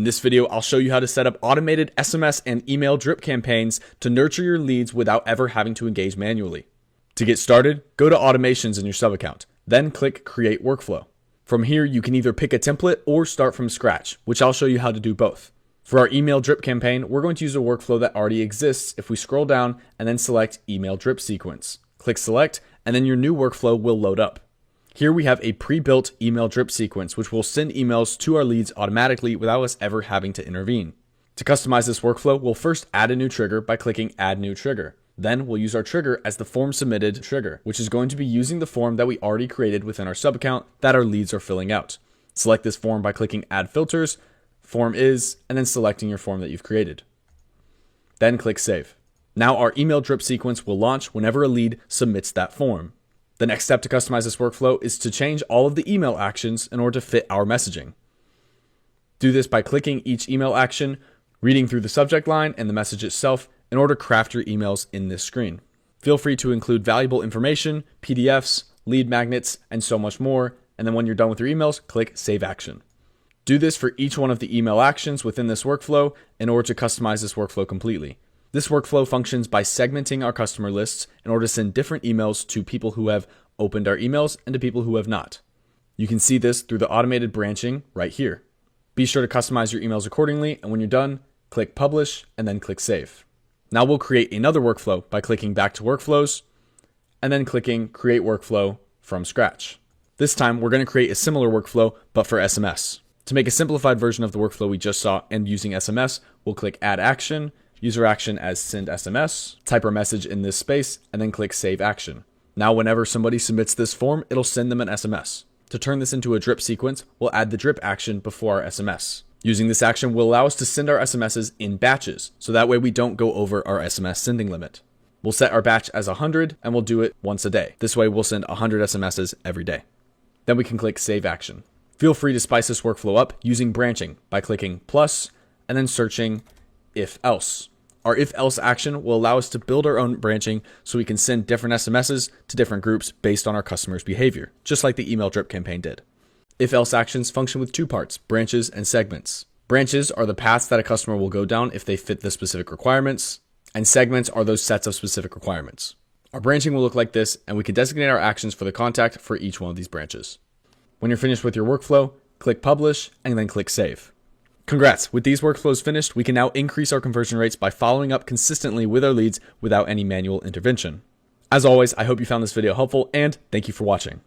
In this video, I'll show you how to set up automated SMS and email drip campaigns to nurture your leads without ever having to engage manually. To get started, go to Automations in your sub-account, then click Create Workflow. From here, you can either pick a template or start from scratch, which I'll show you how to do both. For our email drip campaign, we're going to use a workflow that already exists if we scroll down and then select Email Drip Sequence. Click Select, and then your new workflow will load up. Here we have a pre-built email drip sequence, which will send emails to our leads automatically without us ever having to intervene. To customize this workflow, we'll first add a new trigger by clicking Add New Trigger. Then we'll use our trigger as the form submitted trigger, which is going to be using the form that we already created within our sub-account that our leads are filling out. Select this form by clicking Add Filters, Form Is, and then selecting your form that you've created. Then click Save. Now our email drip sequence will launch whenever a lead submits that form. The next step to customize this workflow is to change all of the email actions in order to fit our messaging. Do this by clicking each email action, reading through the subject line and the message itself in order to craft your emails in this screen. Feel free to include valuable information, PDFs, lead magnets, and so much more. And then when you're done with your emails, click Save Action. Do this for each one of the email actions within this workflow in order to customize this workflow completely. This workflow functions by segmenting our customer lists in order to send different emails to people who have opened our emails and to people who have not. You can see this through the automated branching right here. Be sure to customize your emails accordingly, and when you're done, click Publish and then click Save. Now we'll create another workflow by clicking Back to Workflows and then clicking Create Workflow from scratch. This time we're going to create a similar workflow but for SMS. To make a simplified version of the workflow we just saw and using SMS, we'll click Add Action, use our action as Send SMS, type our message in this space, and then click Save Action. Now whenever somebody submits this form, it'll send them an SMS. To turn this into a drip sequence, we'll add the drip action before our SMS. Using this action will allow us to send our SMSs in batches, so that way we don't go over our SMS sending limit. We'll set our batch as 100, and we'll do it once a day. This way we'll send 100 SMSs every day. Then we can click Save Action. Feel free to spice this workflow up using branching by clicking plus and then searching If Else. Our If Else action will allow us to build our own branching so we can send different SMSs to different groups based on our customer's behavior, just like the email drip campaign did. If Else actions function with two parts, branches and segments. Branches are the paths that a customer will go down if they fit the specific requirements, and segments are those sets of specific requirements. Our branching will look like this, and we can designate our actions for the contact for each one of these branches. When you're finished with your workflow, click Publish and then click Save. Congrats! With these workflows finished, we can now increase our conversion rates by following up consistently with our leads without any manual intervention. As always, I hope you found this video helpful and thank you for watching.